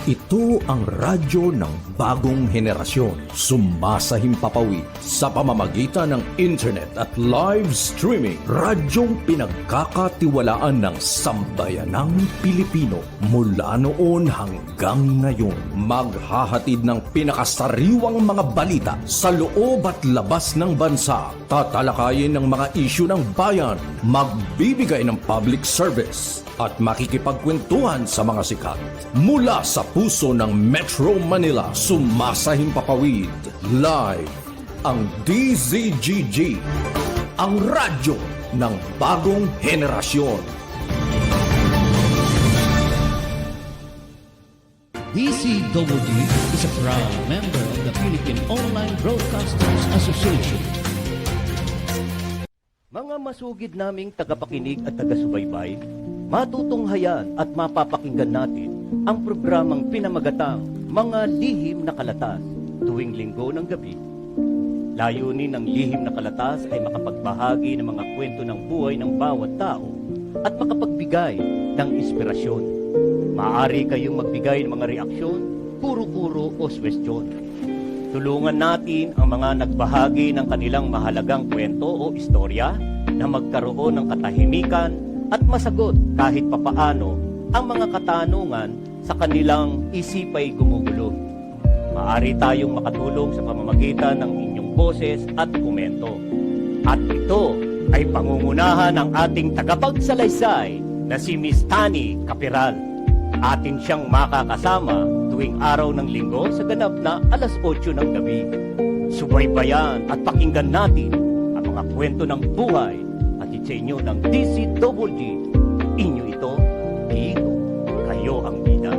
Ito ang radyo ng bagong henerasyon. Sumasahimpapawid sa pamamagitan ng internet at live streaming. Radyong pinagkakatiwalaan ng sambayanang Pilipino. Mula noon hanggang ngayon, maghahatid ng pinakasariwang mga balita sa loob at labas ng bansa. Tatalakayin ng mga isyu ng bayan. Magbibigay ng public service at makikipagkwentuhan sa mga sikat. Mula sa puso ng Metro Manila, sumasahimpapawid live ang DZGG, ang radyo ng bagong henerasyon. DZGG is a proud member of the Philippine Online Broadcasters Association. Mga masugid naming tagapakinig at taga-subaybay, matutunghayan at mapapakinggan natin ang programang pinamagatang Mga Lihim na Kalatas tuwing linggo ng gabi. Layunin ng Lihim na Kalatas ay makapagbahagi ng mga kwento ng buhay ng bawat tao at makapagbigay ng inspirasyon. Maaari kayong magbigay ng mga reaksyon, puro-puro o suwestyon. Tulungan natin ang mga nagbahagi ng kanilang mahalagang kwento o istorya na magkaroon ng katahimikan at masagot kahit papaano ang mga katanungan sa kanilang isipay gumugulo. Maaari tayong makatulong sa pamamagitan ng inyong boses at komento. At ito ay pangungunahan ng ating tagapagsalaysay na si Miss Tani Capiral. Atin siyang makakasama tuwing araw ng linggo sa ganap na 8:00 ng gabi. Subaybayan at pakinggan natin ang mga kwento ng buhay at sa inyo ng DZGG. Inyo ito, dito, kayo ang bida.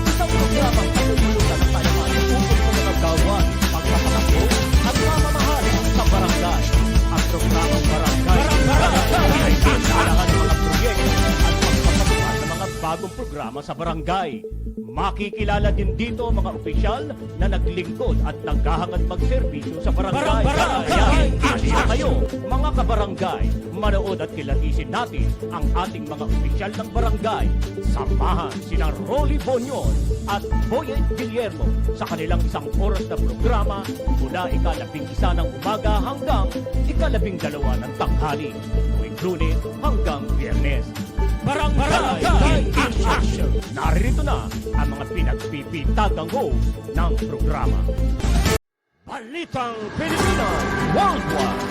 Isang programang pinululutan ng tayaman upang managagawa, pagpapakaso at mamamahal sa barangay. Ang programang barangay ay pinalahan ng mga proyekto at pagpapatukan ng mga bagong programa sa barangay. Makikilala din dito mga opisyal na naglingkod at naghahangad magserbisyo sa barangay. Kaya, halina kayo, mga kabarangay, manood at kilatisin natin ang ating mga opisyal ng barangay. Samahan sina Rolly Bonyon at Boyet Guillermo sa kanilang 1 oras na programa mula 11:00 ng umaga hanggang 12:00 ng tanghali, tuwing Lunes hanggang Biyernes. Barangay in Action! Narito na ang mga pinagpipintagang ng programa. Balitang Pilipinas Worldwide!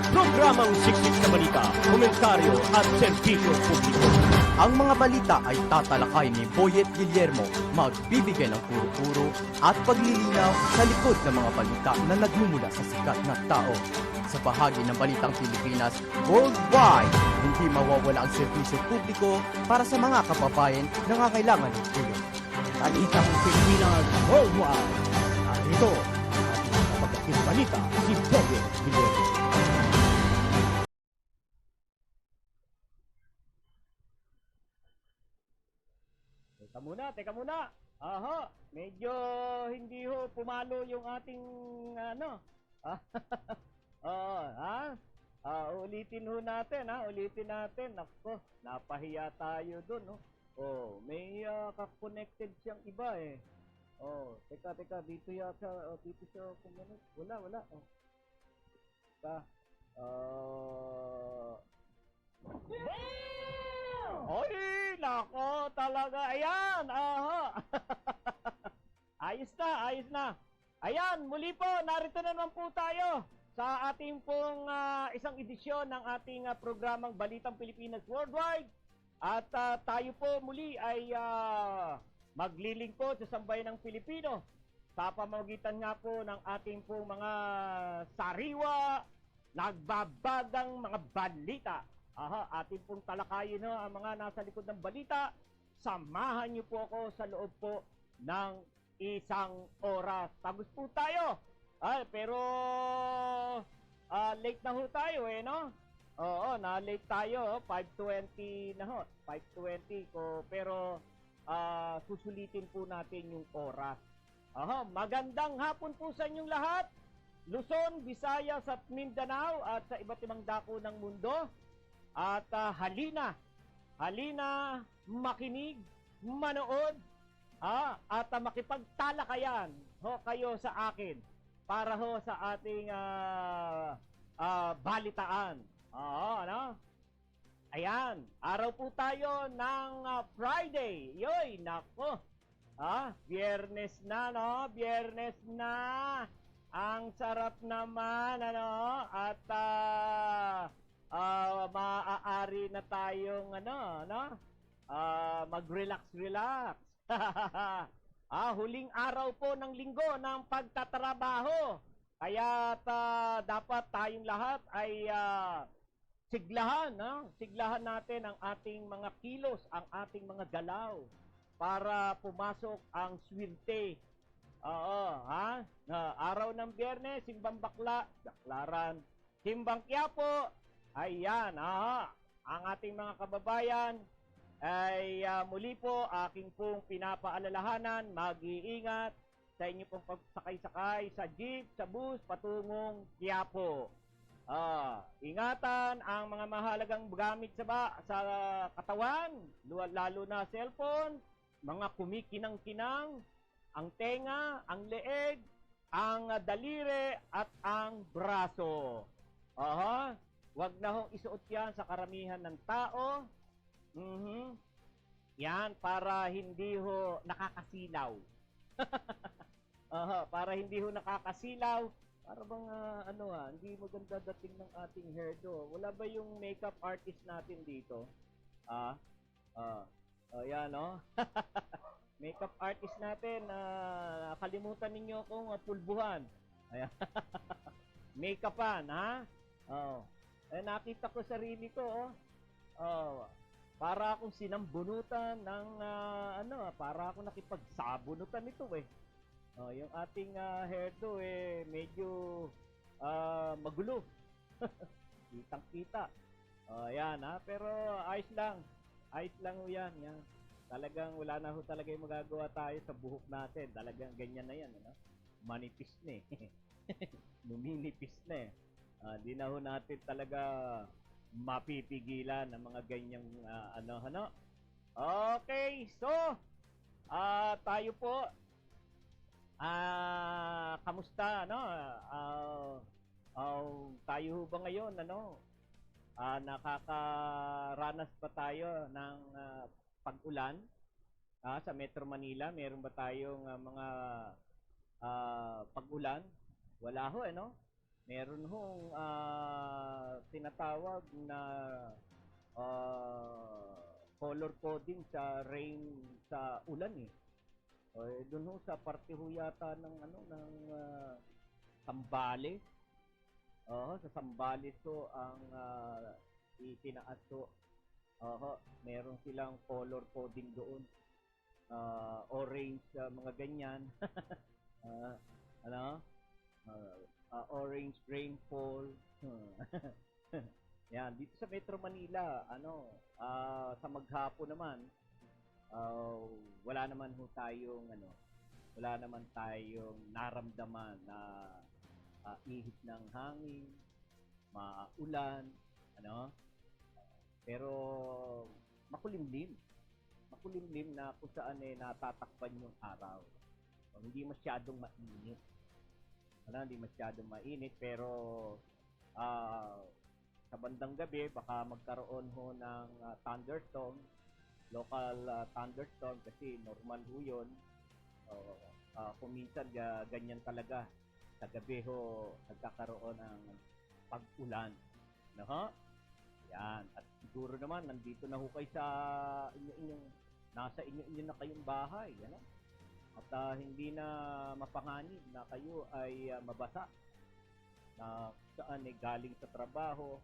Programang siksik na balita, komentaryo at serbisyo publiko. Ang mga balita ay tatalakay ni Boyet Guillermo, magbibigay ng puro-puro at paglilinaw sa likod ng mga balita na nagmumula sa sikat na tao. Sa bahagi ng Balitang Pilipinas Worldwide, hindi mawawala ang serbisyo publiko para sa mga kababayan na nangangailangan ng tulong. Balitang Pilipinas Worldwide. Narito, ating kapagdating balita si Boyet Guillermo. Teka muna. Aha, medyo hindi ho pumalo yung ating ano. Ulitin ho natin, ulitin natin. Nako, napahiya tayo dun, no? Oh, may ka-connected siyang iba eh. Oh, teka, dito yata, dito siya kumonect. Wala. Oh. Teka. Oy, nako, talaga. Ayan, aha. Ayos na. Ayan, muli po, narito na naman po tayo sa ating pong isang edisyon ng ating programang Balitang Pilipinas Worldwide. At tayo po muli ay maglilingkod sa sambayan ng Pilipino sa pamamagitan nga po ng ating pong mga sariwa, nagbabagang mga balita. Atin pong talakayin ang mga nasa likod ng balita. Samahan niyo po ako sa loob po ng 1 oras. Tapos po tayo. Pero late na ho tayo no? Oo, na-late tayo. 5:20 na ho. 5:20 ko. Pero susulitin po natin yung oras. Magandang hapon po sa inyong lahat. Luzon, Visayas at Mindanao at sa iba't ibang dako ng mundo. At halina halina, makinig, manood, at makipagtalakayan ho kayo sa akin para ho sa ating balitaan. Oo, ano? Ayan, araw po tayo ng Friday. Yoy, nako. Biyernes na, no? Biyernes na. Ang sarap naman, ano? At maaari na tayong, mag-relax-relax. Huling araw po ng linggo ng pagtatrabaho. Kaya dapat tayong lahat ay siglahan, no? Siglahan natin ang ating mga kilos, ang ating mga galaw para pumasok ang swerte. Oo, araw ng Biyernes, simbang baklaran, simbang Quiapo. Ayan, ang ating mga kababayan ay muli po aking pong pinapaalalahanan, mag-iingat sa inyo pong pagsakay-sakay sa jeep, sa bus, patungong Quiapo. Ingatan ang mga mahalagang gamit sa katawan, lalo na cellphone, mga kumikinang-kinang, ang tenga, ang leeg, ang daliri at ang braso. Wag na hong isuot yan sa karamihan ng tao. Yan, para hindi ho nakakasilaw. Para hindi ho nakakasilaw. Para bang hindi maganda dating ng ating hairdo. Wala ba yung makeup artist natin dito? Yan, no? Makeup artist natin, kalimutan ninyo akong pulbuhan. Ayan. Makeupan, ha? Nakita ko sarili ko, para akong sinambunutan ng, para akong nakipagsabunutan nito, yung ating hairdo medyo magulo. Kitang-kita. Yan, pero ayos lang. Ayos lang ho yan. Talagang wala na ho talaga yung magagawa tayo sa buhok natin. Talagang ganyan na yan. Manipis na Luminipis na di na ho natin talaga mapipigilan ang mga ganyang Okay, so tayo po kamusta, tayo ba ngayon, nakakaranas ba tayo ng pag-ulan sa Metro Manila? Meron ba tayong mga pag-ulan? Wala ho, Meron hong tinatawag na color coding sa rain, sa ulan doon ho sa parte ho yata ng Sambales. Sa Sambales ang itinaas meron silang color coding doon. Orange, mga ganyan. Orange rainfall. Yan, dito sa Metro Manila, sa maghapon naman, wala naman tayong naramdaman na ihip ng hangin, maulan, pero makulimlim na kung saan natatakpan yung araw. Hindi masyadong mainit. Hindi masyadong mainit, pero sa bandang gabi baka magkaroon ho ng thunderstorm, local thunderstorm, kasi normal ho yun. Kung minsan ganyan talaga, sa gabi ho nagkakaroon ng pag-ulan. Yan. At siguro naman nandito na ho kayo sa nasa inyo na kayong bahay, at hindi na mapanganib na kayo ay mabasa, na saan galing sa trabaho,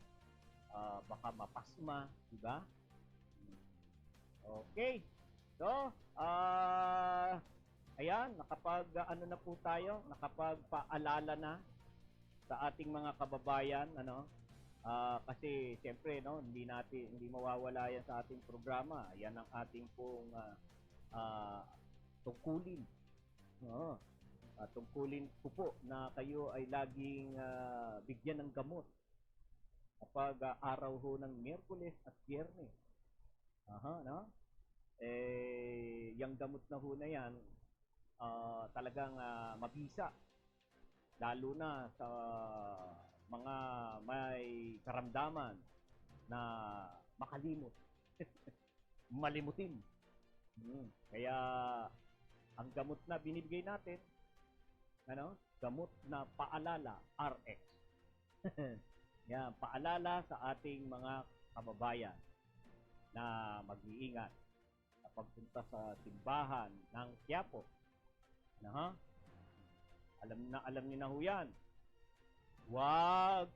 baka mapasma, diba? Okay. So, ayan, na po tayo, nakapagpaalala na sa ating mga kababayan, kasi siyempre, hindi mawawala yan sa ating programa. Yan ang ating pong tungkulin. Tungkulin ko po na kayo ay laging bigyan ng gamot kapag araw ho ng Miyerkules at Biyernes. Aha, no? Yung gamot na ho na yan, talagang mabisa. Lalo na sa mga may karamdaman na makalimot. Malimutin. Kaya ang gamot na binibigay natin, gamot na paalala RX. Yan, paalala sa ating mga kababayan na mag-iingat sa pagpunta sa simbahan ng Quiapo. Alam niyo na ho yan. Huwag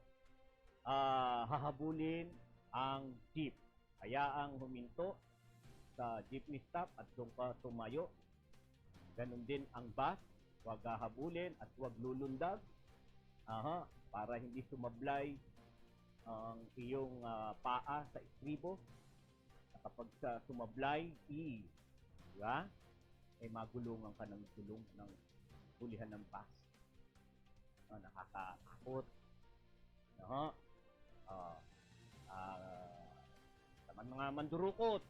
hahabulin ang jeep. Hayaang huminto sa jeepney stop at doon ka tumayo. Ganon din ang bus. Huwag hahabulin at huwag lulundag. Para hindi sumablay ang iyong paa sa istribo. Kapag sumablay, diba? Magulungan ka ng gulong ng hulihan ng bus. Nakakatakot. Sa mga mandurukot.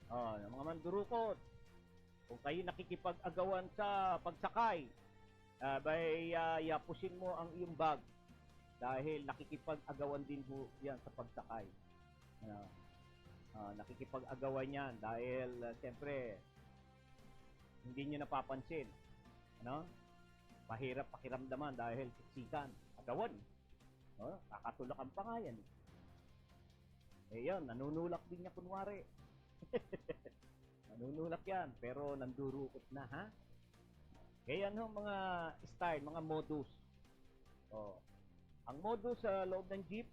Mga mandurukot. Kung kayo nakikipag-agawan sa pagsakay, yapusin mo ang iyong bag dahil nakikipag-agawan din po yan sa pagsakay. Nakikipag-agawan yan dahil siyempre hindi nyo napapansin. Mahirap pakiramdaman dahil siksikan. Agawan. Kakatulakan pa nga yan. Yun, nanunulak din niya kunwari. Nanunulak yan, pero nandurukot na, ha? Kaya yan mga style, mga modus. Ang modus sa loob ng jeep,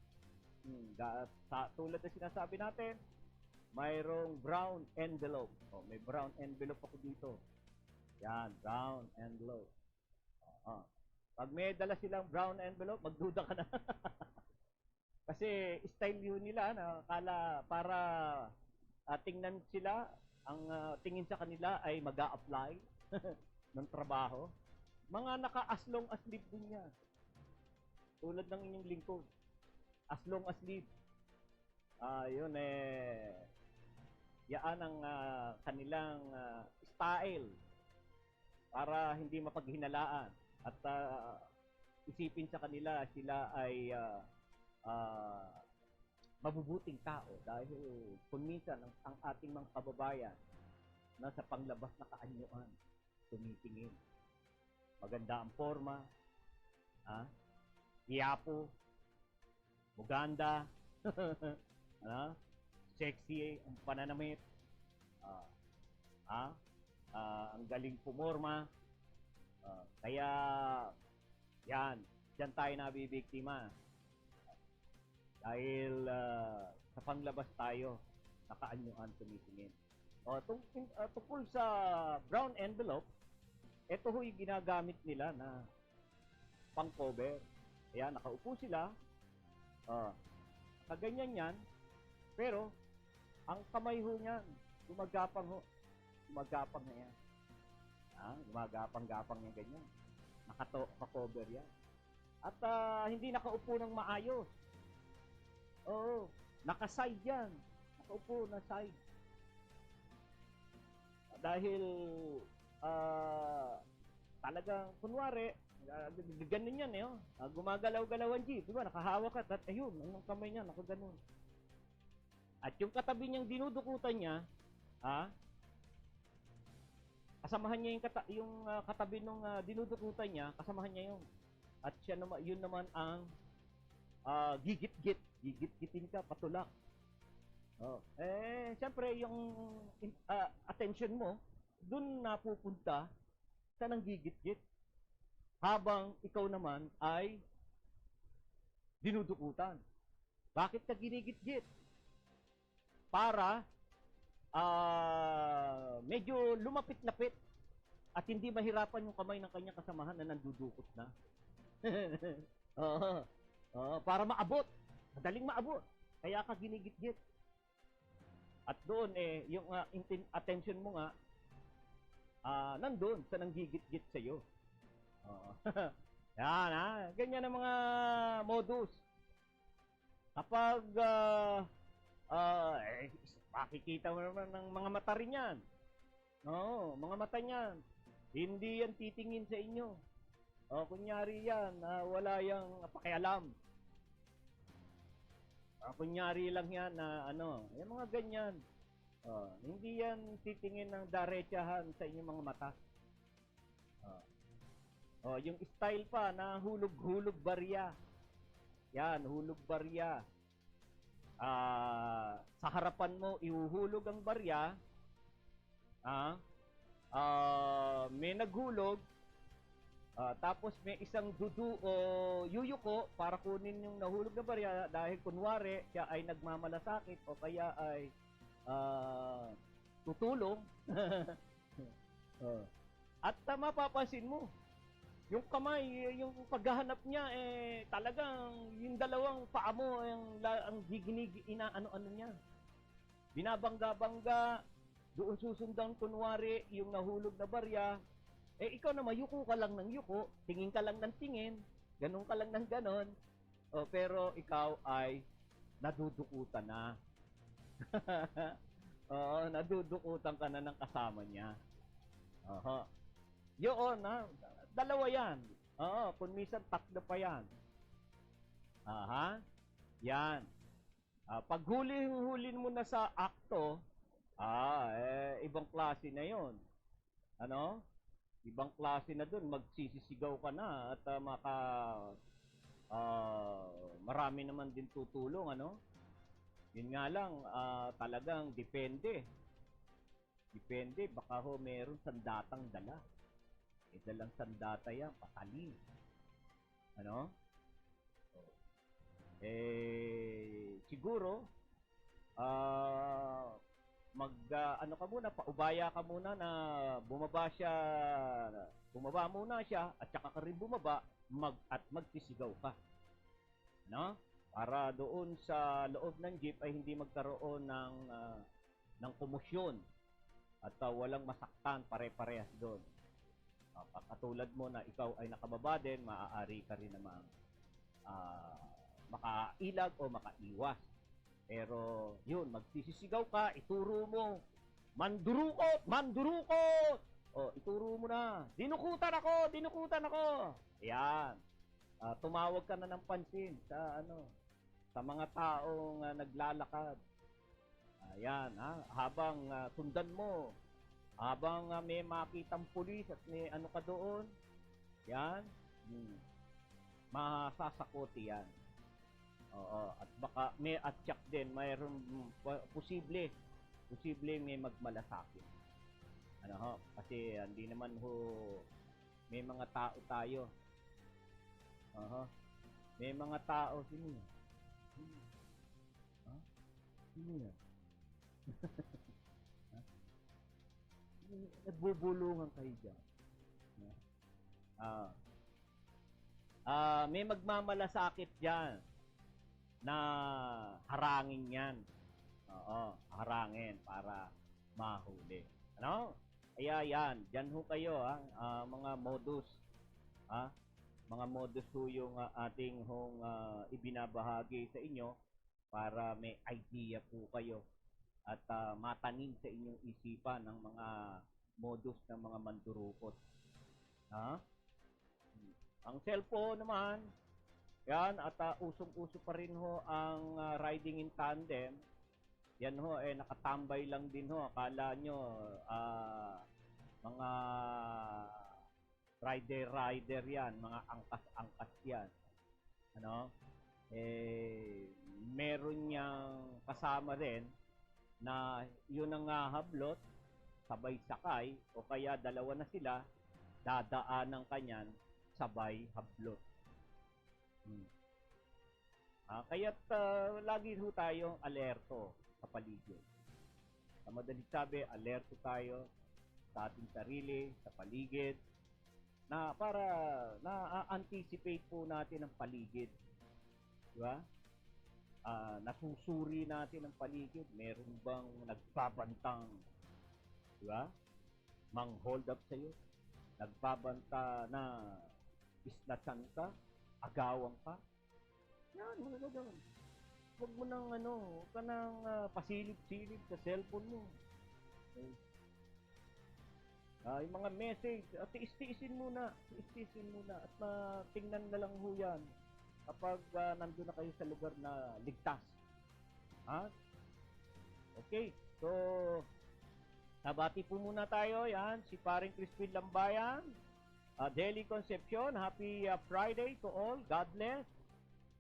tulad na sinasabi natin, mayroong brown envelope. May brown envelope ako dito. Yan, brown envelope. Pag may dala silang brown envelope, magduda ka na. Kasi style yun nila na para tingnan sila, ang tingin sa kanila ay mag-a-apply ng trabaho. Mga naka-aslong aslib din yan. Tulad ng inyong lingkod. Aslong aslib. Yun yaan ang kanilang style para hindi mapaghinalaan at isipin sa kanila sila ay mabubuting tao dahil kung minsan ang ating mga kababayan nasa panglabas na kaanyuan tumitingin. Maganda ang forma, Quiapo, Muganda, sexy ang pananamit, ang galing pumorma. Kaya yan, diyan tayo nabibiktima. Dahil sa panglabas tayo, nakaanyuan tumitingin. Tungkol sa brown envelope, ito ho yung ginagamit nila na pang-cover. Kaya nakaupo sila, kaganyan yan, pero ang kamay ho niyan, gumagapang na yan. Gumagapang-gapang yan ganyan. Naka-cover yan. At hindi nakaupo ng maayos. Naka-side yan. Nakaupo na side. Dahil talagang kunwari ganun yan gumagalaw-galaw ang jeep, diba? Nakahawak ka at ayun, ang kamay niya nakaganon. At yung katabi niyang dinudukutan niya, kasamahan niya yung katabi nung dinudukutan niya, kasamahan niya yun. At yun naman ang gigit-gitin ka, patulak. Siyempre yung attention mo dun napupunta sa nang gigit-git. Habang ikaw naman ay dinudukutan. Bakit ka ginigit-git? Para medyo lumapit-lapit at hindi mahirapan yung kamay ng kanyang kasamahan na nandudukot na. Para maabot. Madaling maabot. Kaya ka ginigit-git. At doon yung attention mo nga nandun sa nanggigit-git sa'yo. Yan ganyan ang mga modus. Kapag makikita mo naman ng mga mata rin yan. Oo, mga mata niyan. Hindi yan titingin sa inyo. O, kunyari yan, wala yang pakialam. Kunyari lang yan na yung mga ganyan. Hindi yan titingin ng diretsahan sa inyong mga mata. Yung style pa na hulog-hulog barya. Yan, hulog barya. Sa harapan mo, ihuhulog ang barya. May naghulog. Tapos may isang dudu o yuyuko para kunin yung nahulog na barya dahil kunwari siya ay nagmamalasakit o kaya ay tutulong. At mapapansin mo, yung kamay, yung paghahanap niya, talagang yung dalawang paa mo, ang giginig, inaano-ano niya. Binabangga-bangga, doon susundan kunwari yung nahulog na barya, ikaw naman, yuko ka lang ng yuko, tingin ka lang ng tingin, ganun ka lang ng ganon, pero ikaw ay nadudukutan na. Nadudukutan ka na ng kasama niya. Yun, dalawa yan. Kung minsan tatlo pa yan. Yan. Pag huli mo na sa akto, ibang klase na yon. Ibang klase na dun, magsisisigaw ka na at marami naman din tutulong, Yun nga lang, talagang depende. Depende, baka meron sandatang dala. Dalang sandata yan, patali. Siguro, ka muna, paubaya ka muna na bumaba muna siya, at saka ka rin bumaba, at magsisigaw ka. Para doon sa loob ng jeep ay hindi magkaroon ng komosyon at walang masaktan pare-parehas doon. Katulad mo na ikaw ay nakababa din, maaari ka rin namang makailag o makaiwas. Pero yun, magsisisigaw ka, ituro mo, mandurukot, mandurukot! Ituro mo na, dinukutan ako! Ayan. Tumawag ka na ng pansin sa mga taong naglalakad. Ayan, habang sundan mo, habang may makitang pulis at may ka doon, yan, masasakoti yan. At baka may atyak din, mayroon posible may magmalasakit. Kasi hindi naman may mga tao tayo. May mga tao, sino yan? Sino yan? Nagbubulungan kayo dyan. May magmamalasakit dyan na harangin yan. Harangin para mahuli. Kaya yan, dyan ho kayo, mga modus. Mga modus ho yung ating ibinabahagi sa inyo para may idea po kayo at matanim sa inyong isipan ng mga modus ng mga mandurukot. Ang cellphone naman, yan, at usong-uso pa rin ho ang riding in tandem. Yan ho, nakatambay lang din ho. Akala nyo, mga rider yan, mga angkas-angkas yan. Meron niyang kasama rin na yun ang hablot, sabay sakay, o kaya dalawa na sila, dadaan ng kanyan, sabay hablot. Kaya't lagi ho tayong alerto sa paligid. Sa madaling sabi, alerto tayo sa ating sarili, sa paligid, na para na-anticipate po natin ang paligid. Diba? Nasusuri natin ang paligid. Meron bang nagbabantang, diba? Mang-hold up sa'yo. Nagbabanta na isnatsan ka, agawan ka. Yan, mga gano'n. Huwag mo nang huwag ka nang pasilip-silip sa cellphone mo. Okay. Yung mga message, tiis-tiisin muna. Tiis-tiisin muna. At tingnan na lang ho yan kapag nandun na kayo sa lugar na ligtas. Ha? Okay. So, nabati po muna tayo. Yan, si Paring Crispin Lambayan. Daily Concepcion. Happy Friday to all. God bless.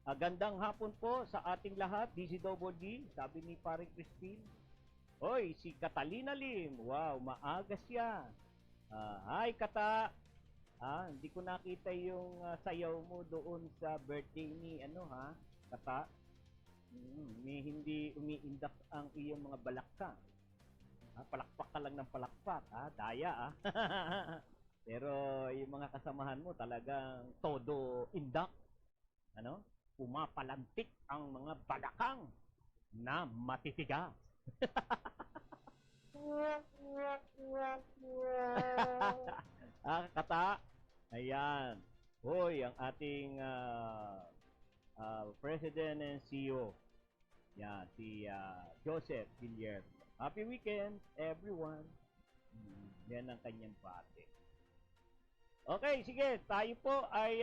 Gandang hapon po sa ating lahat. DZWD. Sabi ni Paring Crispin. Hoy, si Catalina Lim. Wow, maaga siya. Hi, Kata. Hindi ko nakita yung sayaw mo doon sa birthday ni Kata. May hindi umiindak ang iyong mga balakka. Palakpak ka lang ng palakpak. Daya. Pero yung mga kasamahan mo talagang todo indak. Pumapalantik ang mga balakang na matitigas. Kata. Ayan. Hoy, ang ating President and CEO. Yan, si Joseph Villar. Happy weekend, everyone. Yan ang kanyang bate. Okay, sige. Tayo po ay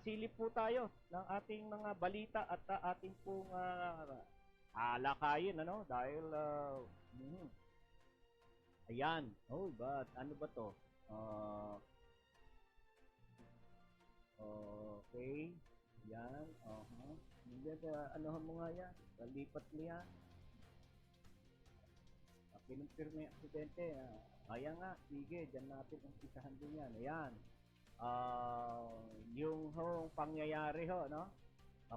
silip po tayo ng ating mga balita at ating pong alakayin, dahil ayan. Oh, but ano ba to? Okay. Yan. Ano mo nga yan? Lipat mo yan. Pinumpirme yung aksidente. Kaya nga, sige, dyan natin ang pisahan din yan. Ayan. Yung pangyayari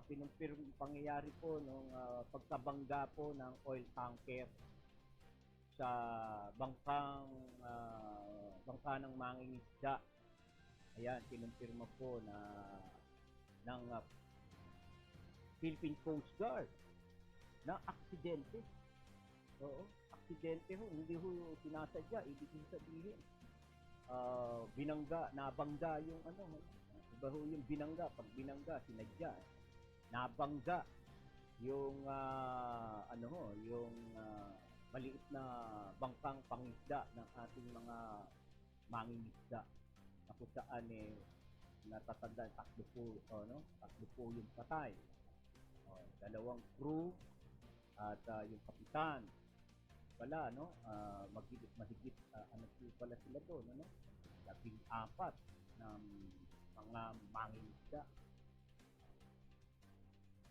pinumpirme pangyayari po nung pagkabangga po ng oil tanker sa bangka ng mangingisda. Ayan, pinumpirma po ng Philippine Coast Guard na aksidente. Oo, aksidente ho, hindi ho sinasadya, ibig sabihin. Nabangga yung iba ho yung binangga, pag binangga, sinadya. Nabangga yung yung maliit na bangkang pangisda ng ating mga mangingisda. Na kung saan natatandaan, tatlo po yung patay. Dalawang crew at yung kapitan pala, mahigit pala sila doon, 14 ng mga mangingisda.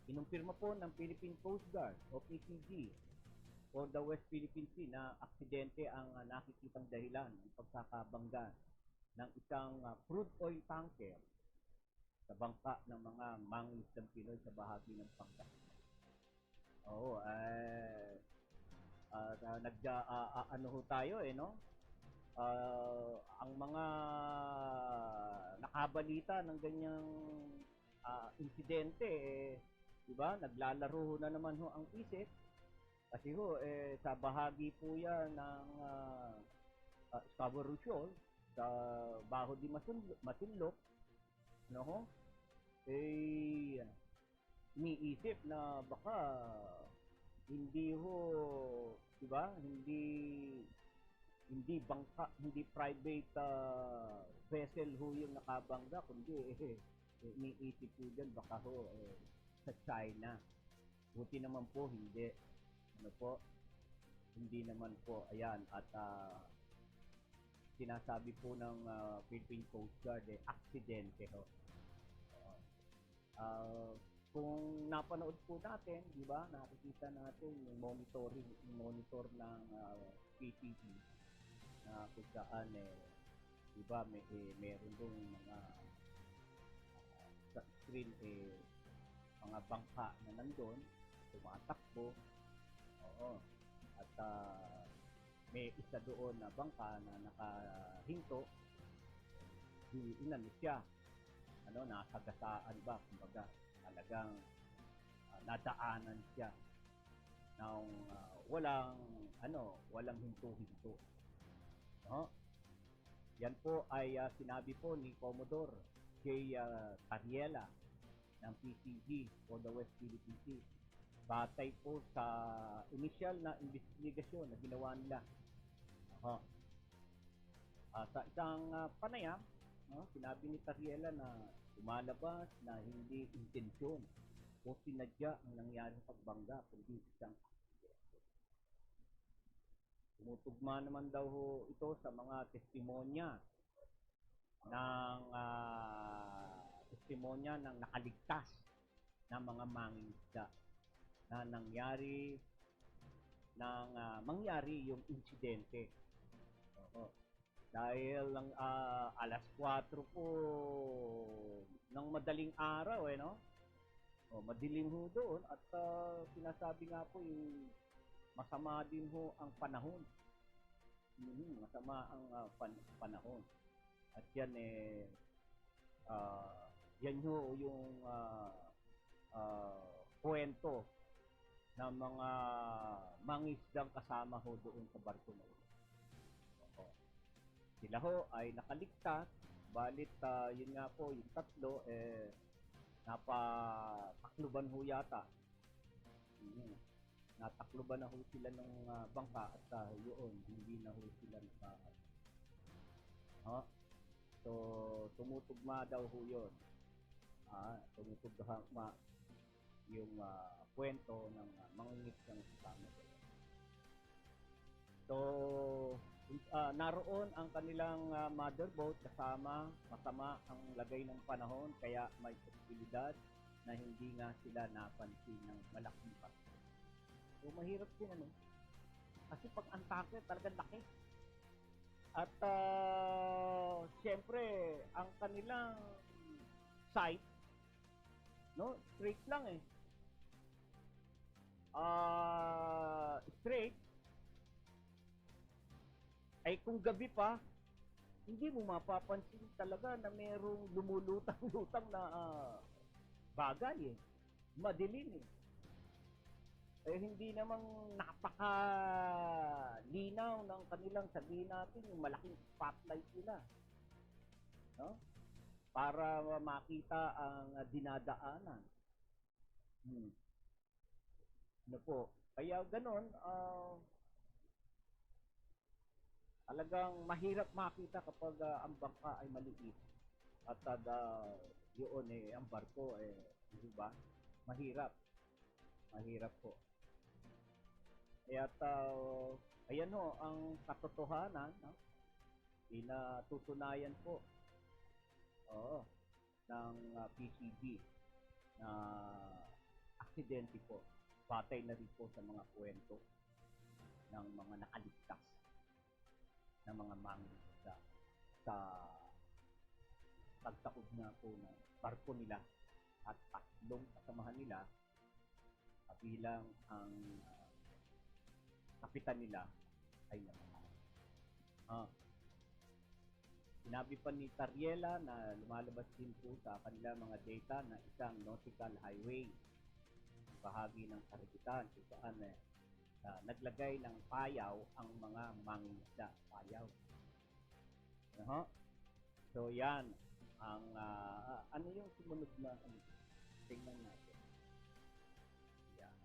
Inumpirma po ng Philippine Coast Guard o PCG for the West Philippine Sea na aksidente ang nakikitang dahilan ng pagkakabangga ng isang crude oil tanker sa bangka ng mga mangingisdang Pinoy sa bahagi ng Pangasinan. Oo, tayo ang mga nakabalita ng ganyang insidente, di ba? Naglalaro na naman ho ang isip kasi sa bahagi po yan ng Scarborough Shoal sa Baho di Masinloc, iniisip na baka hindi ho, di ba? Hindi bangka, hindi private vessel ho yung nakabangga, kundi iniisip po dyan baka ho sa China. Buti naman po hindi. Hindi naman po. Ayan, at sinasabi po ng Philippine Coast Guard aksidente ho. Kung napanood po natin, di ba, nakikita natin yung monitor ng PCG na kung saan di ba, meron dong mga sa screen mga bangka na nandun, tumatakbo. Oo. At may isa doon na bangka na nakahinto, inano siya, nakagasaan ba, kumbaga talagang nadaanan siya ng walang hinto-hinto. Yan po ay sinabi po ni Commodore J. Tariela ng PCG o the West Philippine Sea. Batay po sa initial na investigasyon na ginawa nila. Aha. Sa isang panayam, no, sinabi ni Tariela na lumalabas na hindi intensyon o sinadya ang nangyari sa pagbangga, kundi isang aksidente. Tumutugma naman daw ho ito sa mga testimonya ng nakaligtas na mga mangingisda na mangyari yung insidente. Oo. Dahil lang alas 4 po ng madaling araw no? O, madilim ho doon at sinasabi nga po yung masama din ho ang panahon. Masama ang panahon. At yan yan ho yung kwento ng mga mangisdang kasama ho doon sa barko na yun. Sila ho ay nakaligtas, balit yun nga po, yung tatlo napatakluban ho yata. Natakluban na ho sila ng bangka at yun, hindi na ho sila So, tumutugma daw ho yun. Tumutugma yung kwento ng mangingisdang kasama ko. So, naroon ang kanilang motherboat kasama, masama ang lagay ng panahon, kaya may posibilidad na hindi nga sila napansin ng malaking barko. So, mahirap din kasi pag antake, talagang laki. At siyempre, ang kanilang site, no, straight lang straight, ay kung gabi pa, hindi mo mapapansin talaga na merong lumulutang-lutang na bagay Madilim hindi namang napakalinaw ng kanilang, sabihin natin, yung malaking spotlight nila. No? Para makita ang dinadaanan. Ano po? Kaya ganon, talagang mahirap makita kapag ang bangka ay maliit at yun ang barko di ba? Mahirap po. Kaya ayan ho ang katotohanan, no? Pinatutunayan po ng PCG na aksidente po. Batay na rin po sa mga kwento ng mga nakaligtas ng mga mangingisda sa pagtakod na po ng barko nila at tatlong kasamahan nila bilang ang kapitan nila ay namatay. Sinabi pa ni Tariela na lumalabas din po sa kanila mga data na isang nautical highway bahagi ng Karibitan kung saan naglagay ng payaw ang mga mangingisda. Payaw. So yan ang ano yung sumunod na tingnan natin. Yan.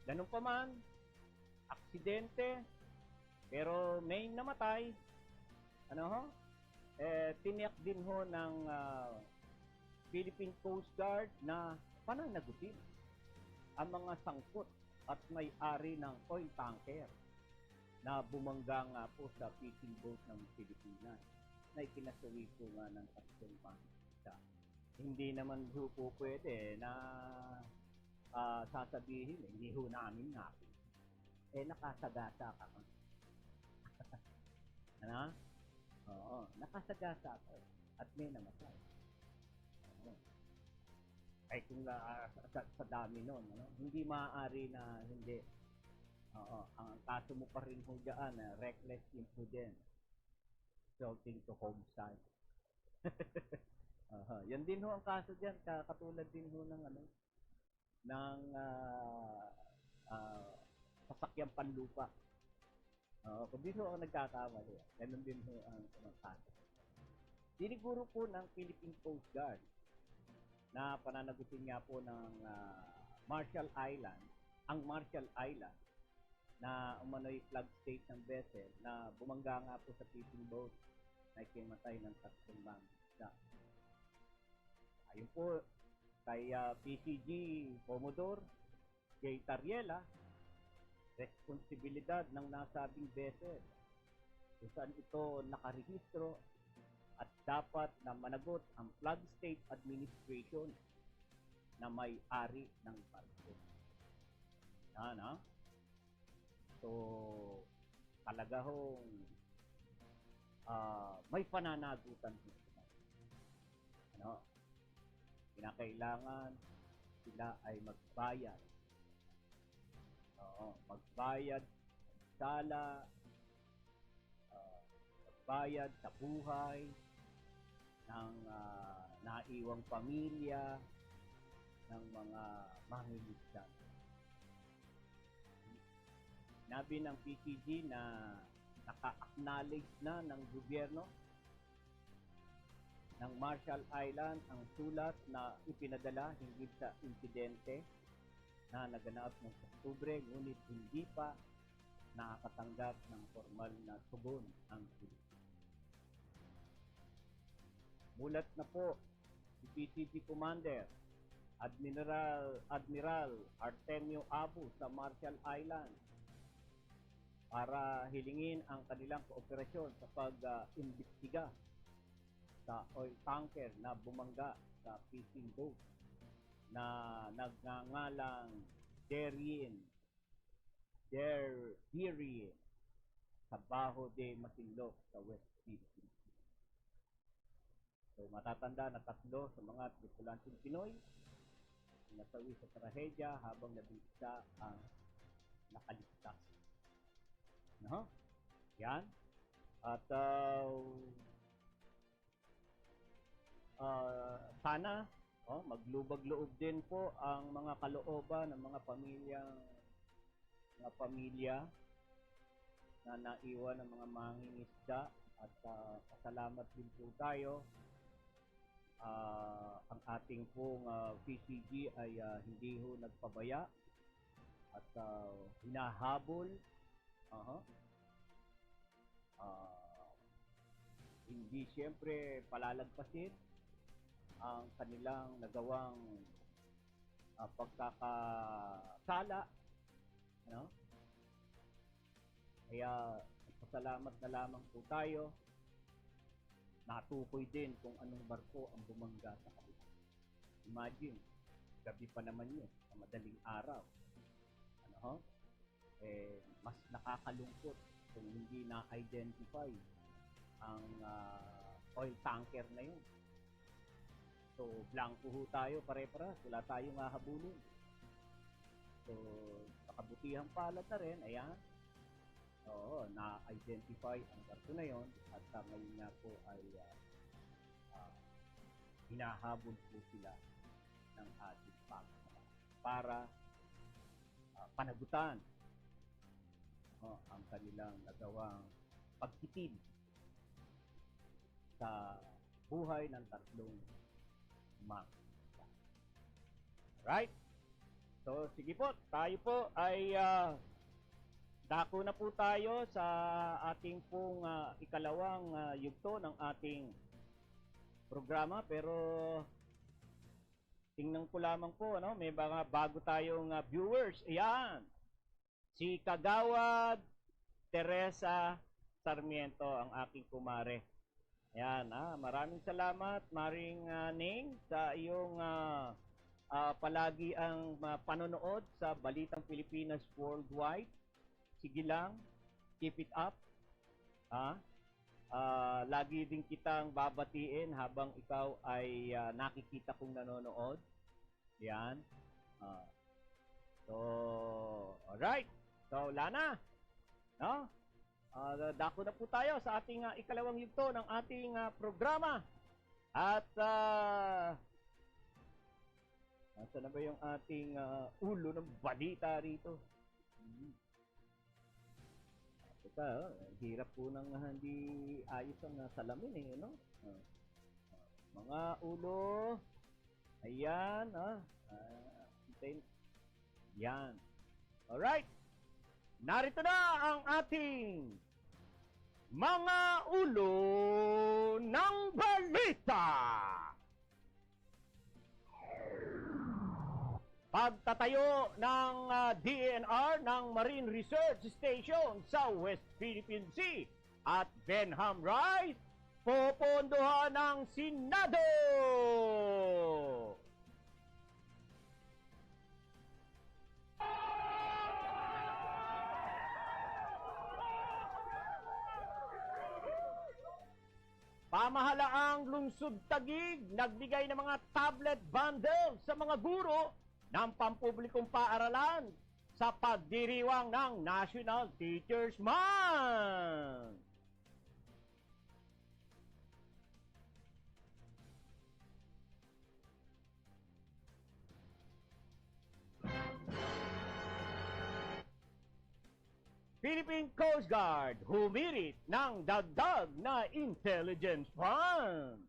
Ganun pa man, aksidente, pero may namatay. Tiniyak din ho ng Philippine Coast Guard na pananagutin ang mga sangkot at may-ari ng oil tanker na bumangga nga po sa fishing boat ng Pilipinas na ikinasawi po nga ng tatlong mangisda. Hindi naman po pwede na sasabihin, hindi ho namin natin. Nakasagasa ka man. Oo, nakasagasa ka at may namatay. Ay kung sa dami nun, hindi maaari na hindi. Ang kaso mo pa rin ho dyan, reckless imprudence, resulting to homicide. Yan din ho ang kaso dyan, katulad din ho ng sasakyang panlupa. Kung din ho ang nagkakamali, ganun din ho ang kaso. Siniguro po ng Philippine Coast Guard na pananagutin nga po ng Marshall Island, ang Marshall Island, na umano'y flag state ng vessel na bumangga nga po sa fishing boat na ikimatay ng 3 mangisda. Ayun po, kay PCG Commodore J. Tariela, responsibilidad ng nasabing vessel kung saan ito nakarehistro at dapat na managot ang flag state administration na may-ari ng barko. Yan, ha? So, talaga hong may pananagutan dito. Ano? Kinakailangan sila ay magbayad. Oo, magbayad sa sala, magbayad sa buhay ng naiwang pamilya ng mga mangingisda. Sinabi ng PCG na naka-acknowledge na ng gobyerno ng Marshall Island ang sulat na ipinadala hinggil sa insidente na naganap noong Oktubre, ngunit hindi pa nakakatanggap ng formal na tugon ang Pilipinas. Mulat na po si PCG Commander Admiral Artemio Abu sa Marshall Island para hilingin ang kanilang kooperasyon sa pag-imbestiga sa oil tanker na bumangga sa fishing boat na nagngangalang Darien sa Bajo de Masinloc sa West Philippines. So matatanda na 3 sa mga tripulanteng Pinoy nasawi sa trahedya habang nabigsa ang nakaligtas. No? Yan. At sana maglubag-loob din po ang mga kalooban ng mga pamilya na naiwan ng mga mangingisda at pasalamat din po tayo. Ang ating pong PCG ay hindi ho nagpabaya at hinahabol hindi siyempre palalagpasin ang kanilang nagawang pagkakasala, no? Kaya pasalamat na lamang po tayo. Natukoy din kung anong barko ang bumangga sa kanila. Imagine, gabi pa naman yun, sa madaling araw. Mas nakakalungkot kung hindi na-identify ang oil tanker na yun. So, blanco ho tayo, pare-paras. Wala tayong hahabulin. So, sa kabutihang palad na rin, ayan. Oo, na-identify ang barko na yon at ngayon nga po ay hinahabol po sila ng ating pagmamahal para panagutan ang kanilang nagawang pagtitid sa buhay ng 3 mangisda. Right? So, sige po, tayo po ay dako na po tayo sa ating pong ikalawang yugto ng ating programa, pero tingnan ko lamang po, may mga bago tayong viewers. Ayan, si Kagawad Teresa Sarmiento, ang aking kumare. Ayan, maraming salamat, Maring Ning, sa iyong palagi ang panonood sa Balitang Pilipinas Worldwide. Sige lang, keep it up. Lagi din kitang babatiin habang ikaw ay nakikita kong nanonood. Yan. So, alright. So, wala na. No? Dako na po tayo sa ating ikalawang yugto ng ating programa. At, nasa na ba yung ating ulo ng balita rito? Teka, hirap po nang hindi ayos ang salamin no? Mga ulo Ayan, hintayin. Yan. Alright. Narito na ang ating mga ulo ng balita. Pagtatayo ng DNR ng Marine Research Station sa West Philippine Sea at Benham Rice, popondohan ng Senado. Pamahalaang Lungsod Taguig nagbigay ng mga tablet bundles sa mga guro ng pampublikong paaralan sa pagdiriwang ng National Teachers Month. Philippine Coast Guard humirit ng dagdag na intelligence fund.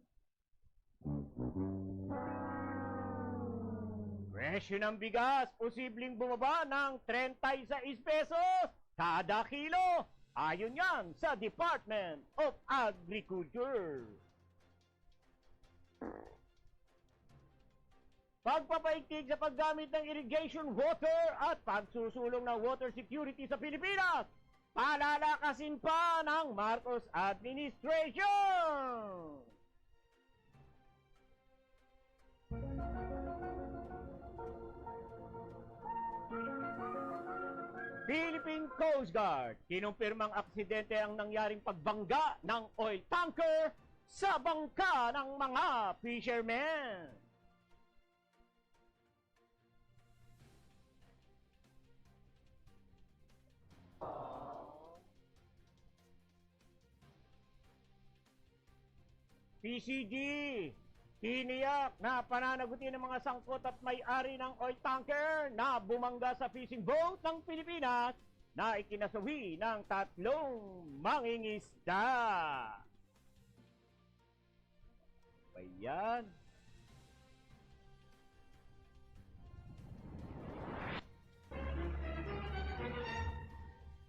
Presyo ng bigas posibleng bumaba ng 36 pesos kada kilo. Ayon yan sa Department of Agriculture. Pagpapaigting sa paggamit ng irrigation water at pagsusulong ng water security sa Pilipinas, palalakasin pa ng Marcos Administration. Philippine Coast Guard, kinumpirmang aksidente ang nangyaring pagbangga ng oil tanker sa bangka ng mga fishermen. PCG, tiniyak na pananagutin ng mga sangkot at may-ari ng oil tanker na bumangga sa fishing boat ng Pilipinas na ikinasawi ng 3 mangingisda. Ayan.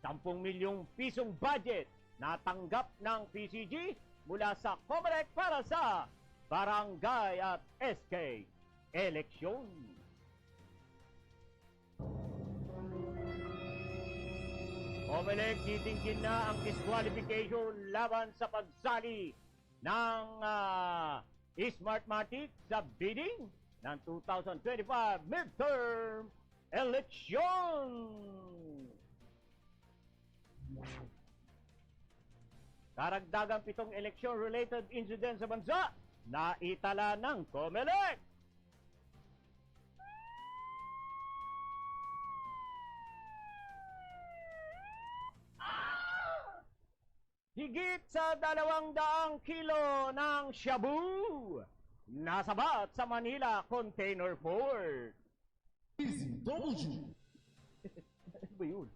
₱10 milyong budget natanggap ng PCG mula sa COMELEC para sa barangay at SK eleksyon. COMELEC titingin na ang disqualification laban sa pagsali ng Smartmatic sa bidding ng 2025 midterm election. Karagdagang 7 election-related incidents sa bansa na itala ng COMELEC. Higit sa 200 kilo ng shabu nasabat sa Manila Container Port. Ano ba yun?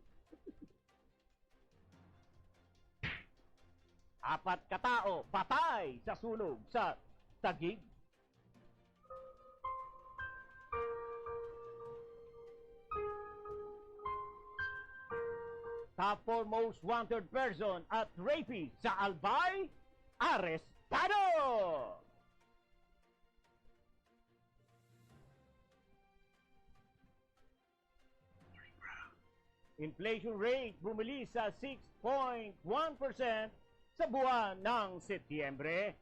4 katao patay sa sunog sa Taguig. Top 4 most wanted person at rapist sa Albay, arestado! Inflation rate bumili sa 6.1% sa buwan ng Setyembre.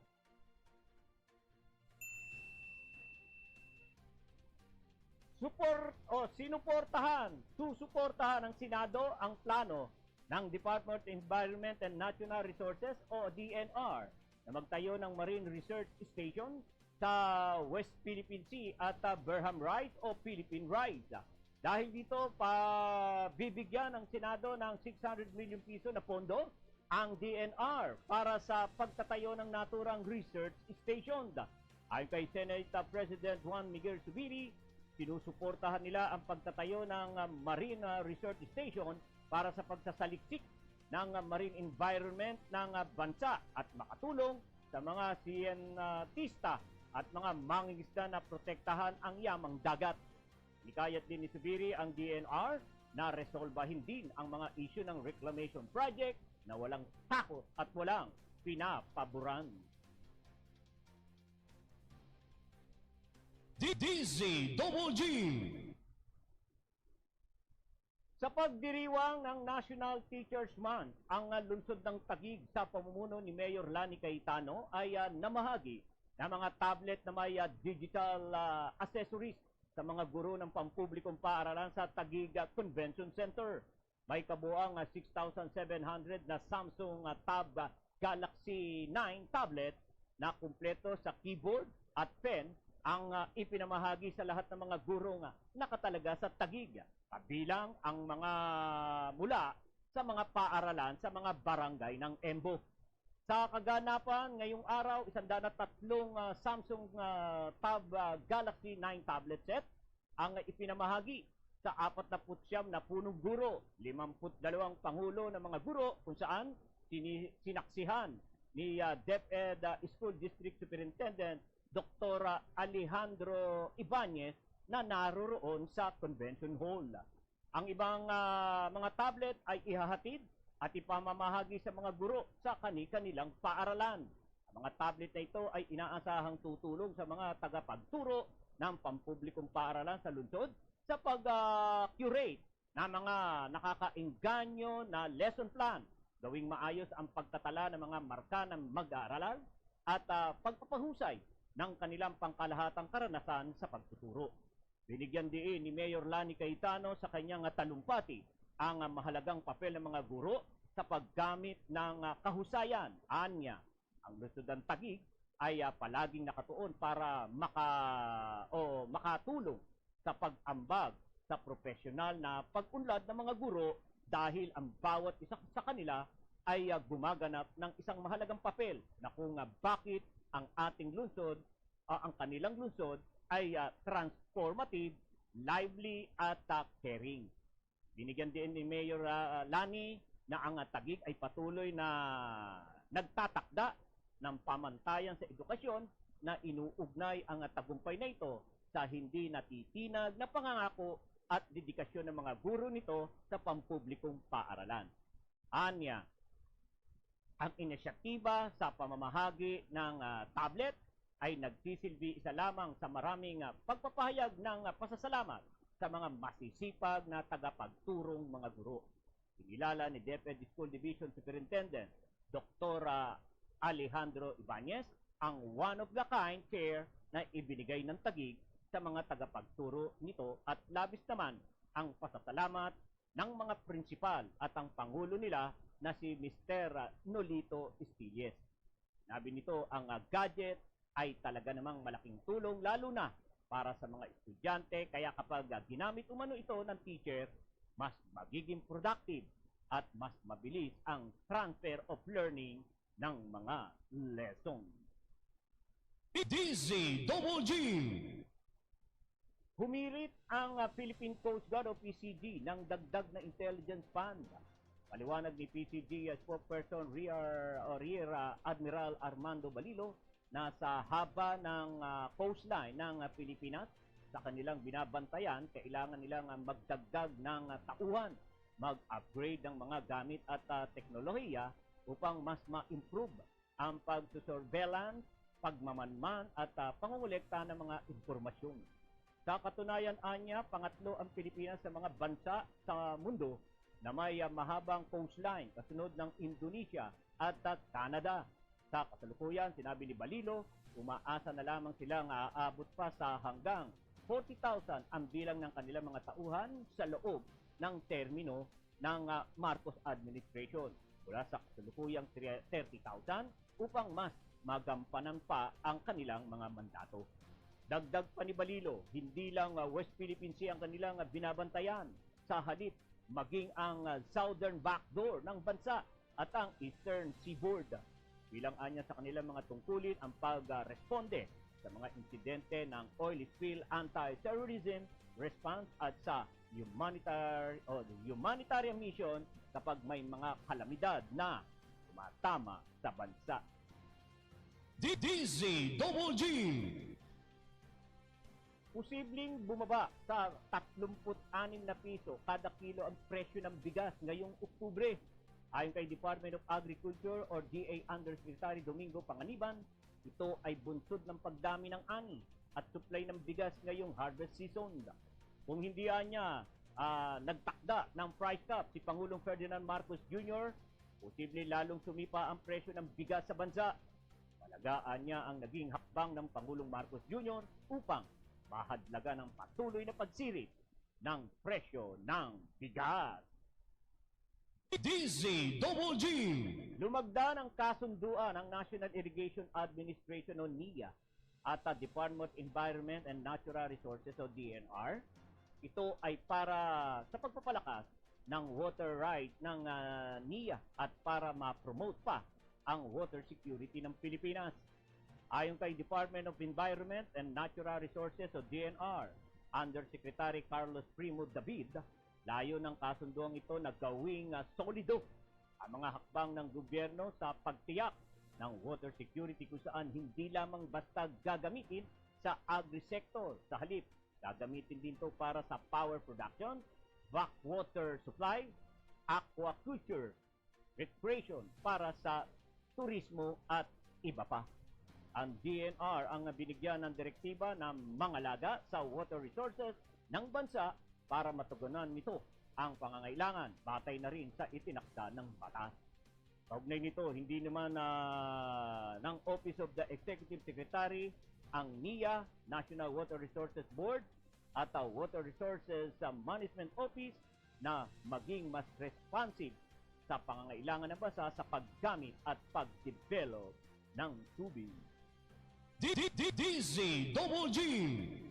Susuportahan ng Senado ang plano ng Department of Environment and Natural Resources o DNR na magtayo ng Marine Research Station sa West Philippine Sea at Benham Rice o Philippine Rice. Dahil dito, bibigyan ng Senado ng 600 million piso na pondo ang DNR para sa pagtatayo ng naturang research station. Ayon kay Senate President Juan Miguel Zubiri, sinusuportahan nila ang pagtatayo ng Marine Research Station para sa pagsasaliksik ng marine environment ng bansa at makatulong sa mga siyentista at mga mangingisda na protektahan ang yamang dagat. Nikayat din ni Subiri ang DNR na resolbahin din ang mga issue ng reclamation project na walang takot at walang pinapaboran. DZGG. Sa pagdiriwang ng National Teachers Month, ang lungsod ng Taguig sa pamumuno ni Mayor Lani Cayetano ay namahagi ng mga tablet na may digital accessories sa mga guro ng pampublikong paaralan sa Taguig Convention Center. May kabuang 6,700 na Samsung Tab Galaxy 9 tablet na kumpleto sa keyboard at pen ang ipinamahagi sa lahat ng mga gurong nakatalaga sa Taguig, kabilang ang mga mula sa mga paaralan sa mga barangay ng Embo. Sa kaganapan, ngayong araw, 103 Samsung Tab Galaxy 9 tablet set ang ipinamahagi sa 49 na punong guro, 52 pangulo ng mga guro kung saan sinaksihan ni DepEd School District Superintendent Dr. Alejandro Ibanez na naroroon sa Convention Hall. Ang ibang mga tablet ay ihahatid at ipamamahagi sa mga guro sa kanilang paaralan. Ang mga tablet na ito ay inaasahang tutulong sa mga tagapagturo ng pampublikong paaralan sa lungsod sa pag-curate na mga nakakaengganyo na lesson plan, gawing maayos ang pagtatala ng mga marka ng mag-aaralan at pagpapahusay ng kanilang pangkalahatang karanasan sa pagtuturo. Binigyan diin ni Mayor Lani Cayetano sa kanyang talumpati ang mahalagang papel ng mga guro sa paggamit ng kahusayan. Anya, ang lungsod ng Taguig ay palaging nakatuon para makatulong sa pag-ambag sa profesional na pag-unlad ng mga guro dahil ang bawat isa sa kanila ay gumaganap ng isang mahalagang papel na kung bakit ang ating lungsod, ang kanilang lungsod ay transformative, lively at caring. Binigyan din ni Mayor Lani na ang Taguig ay patuloy na nagtatakda ng pamantayan sa edukasyon na inuugnay ang tagumpay na ito sa hindi natitinag na pangangako at dedikasyon ng mga guro nito sa pampublikong paaralan. Anya, ang inisyatiba sa pamamahagi ng tablet ay nagsisilbi isa lamang sa maraming pagpapahayag ng pasasalamat sa mga masisipag na tagapagturong mga guro. Kinilala ni DepEd School Division Superintendent Dr. Alejandro Ibanez ang one-of-the-kind care na ibinigay ng Taguig sa mga tagapagturo nito at labis naman ang pasasalamat ng mga prinsipal at ang pangulo nila na si Mr. Nolito Estilles. Sabi nito, ang gadget ay talaga namang malaking tulong lalo na para sa mga estudyante, kaya kapag ginamit umano ito ng teacher, mas magiging productive at mas mabilis ang transfer of learning ng mga lesson. DZGG. Humirit ang Philippine Coast Guard o PCG ng dagdag na intelligence fund. Paliwanag ni PCG spokesperson Rear Admiral Armando Balilo na sa haba ng coastline ng Pilipinas sa kanilang binabantayan, kailangan nilang magdagdag ng tauhan, mag-upgrade ng mga gamit at teknolohiya upang mas ma-improve ang pagsusurveillance, pagmamanman at pangungulekta ng mga impormasyon. Sa katunayan, anya, pangatlo ang Pilipinas sa mga bansa sa mundo na may mahabang coastline kasunod ng Indonesia at Canada. Sa kasalukuyan, sinabi ni Balilo, umaasa na lamang silang aabot pa sa hanggang 40,000 ang bilang ng kanilang mga tauhan sa loob ng termino ng Marcos Administration. Mula sa kasalukuyang 30,000 upang mas magampanan pa ang kanilang mga mandato. Dagdag pa ni Balilo, hindi lang West Philippine Sea ang kanilang binabantayan. Sa halip, maging ang southern backdoor ng bansa at ang eastern seaboard. Bilang anya sa kanilang mga tungkulin ang pag-responde sa mga insidente ng oil spill anti-terrorism response at sa humanitarian mission kapag may mga kalamidad na tumatama sa bansa. DZGG. posibleng bumaba sa 36 na piso kada kilo ang presyo ng bigas ngayong Oktubre. Ayon kay Department of Agriculture or DA Undersecretary Domingo Panganiban, ito ay bunsod ng pagdami ng ani at supply ng bigas ngayong harvest season. Kung hindi niya nagtakda ng price cap si Pangulong Ferdinand Marcos Jr., posible lalong sumipa ang presyo ng bigas sa bansa. Palagaan niya ang naging hakbang ng Pangulong Marcos Jr. upang mahadlaga ng patuloy na pagsirit ng presyo ng bigas. DZWG. Lumagda ng kasunduan ng National Irrigation Administration o NIA at Department of Environment and Natural Resources o DNR. Ito ay para sa pagpapalakas ng water right ng NIA at para ma-promote pa ang water security ng Pilipinas. Ayon kay Department of Environment and Natural Resources o DNR, Undersecretary Carlos Primo David, layo ng kasunduang ito na gawing solido ang mga hakbang ng gobyerno sa pagtiyak ng water security kung saan hindi lamang basta gagamitin sa agri-sector. Sa halip, gagamitin din ito para sa power production, backwater supply, aquaculture, recreation, para sa turismo at iba pa. Ang DNR ang binigyan ng direktiba na mangalaga sa water resources ng bansa para matugunan nito ang pangangailangan batay na rin sa itinakda ng batas. Kaugnay nito, hindi naman ng Office of the Executive Secretary ang NIA, National Water Resources Board, at Water Resources Management Office na maging mas responsive sa pangangailangan ng bansa sa paggamit at pag-develop ng tubig. DZWG.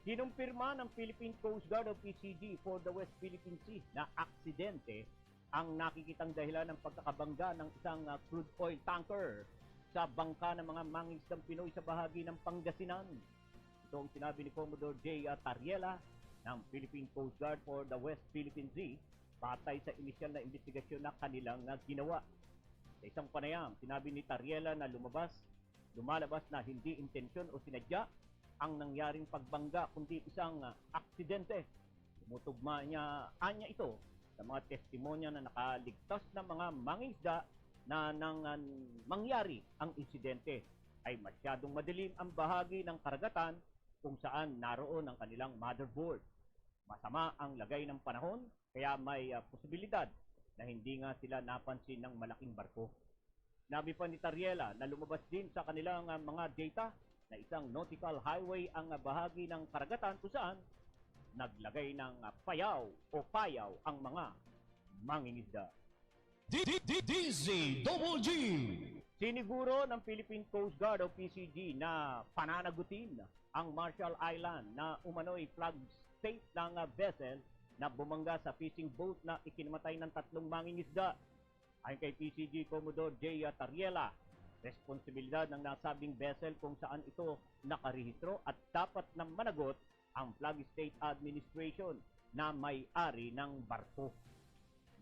Kinumpirma ng Philippine Coast Guard o PCG for the West Philippine Sea na aksidente ang nakikitang dahilan ng pagkakabangga ng isang crude oil tanker sa bangka ng mga mangingisdang Pinoy sa bahagi ng Pangasinan. Ito ang sinabi ni Commodore J. Tariela ng Philippine Coast Guard for the West Philippine Sea batay sa inisyal na investigasyon na kanilang ginawa. Sa isang panayam, sinabi ni Tariela na lumalabas na hindi intensyon o sinadya ang nangyaring pagbangga kundi isang aksidente. Tumutugma niya ito sa mga testimonya na nakaligtas na mga mangingisda na nang mangyari ang insidente ay masyadong madilim ang bahagi ng karagatan kung saan naroon ang kanilang motherboard. Masama ang lagay ng panahon kaya may posibilidad na hindi nga sila napansin ng malaking barko. Nabi pa ni Tariela na lumabas din sa kanilang mga data na isang nautical highway ang bahagi ng karagatan kung saan naglagay ng payaw ang mga mangingisda. DZWG. Siniguro ng Philippine Coast Guard o PCG na pananagutin ang Marshall Island na umano'y flag state ng vessel na bumangga sa fishing boat na ikinamatay ng 3 mangingisda. Ayon kay PCG Commodore J. Tariela, responsibilidad ng nasabing vessel kung saan ito nakarehistro at dapat na managot ang Flag State Administration na may-ari ng barko.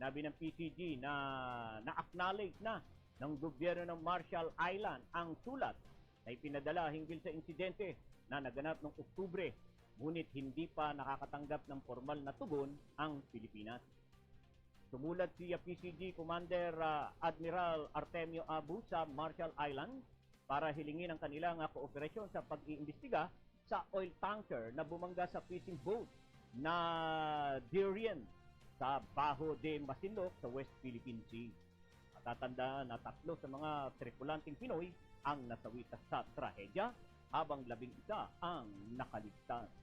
Nabi ng PCG na na-acknowledge na ng gobyerno ng Marshall Island ang sulat na ipinadala hinggil sa insidente na naganap noong Oktubre, ngunit hindi pa nakakatanggap ng formal na tugon ang Pilipinas. Sumulat si PCG Commander Admiral Artemio Abu sa Marshall Island para hilingin ang kanilang kooperasyon sa pag-iimbestiga sa oil tanker na bumangga sa fishing boat na Durian sa Bajo de Masinloc sa West Philippine Sea. Matatandaan na 3 sa mga tripulanting Pinoy ang nasawi sa trahedya habang 11 ang nakaligtas.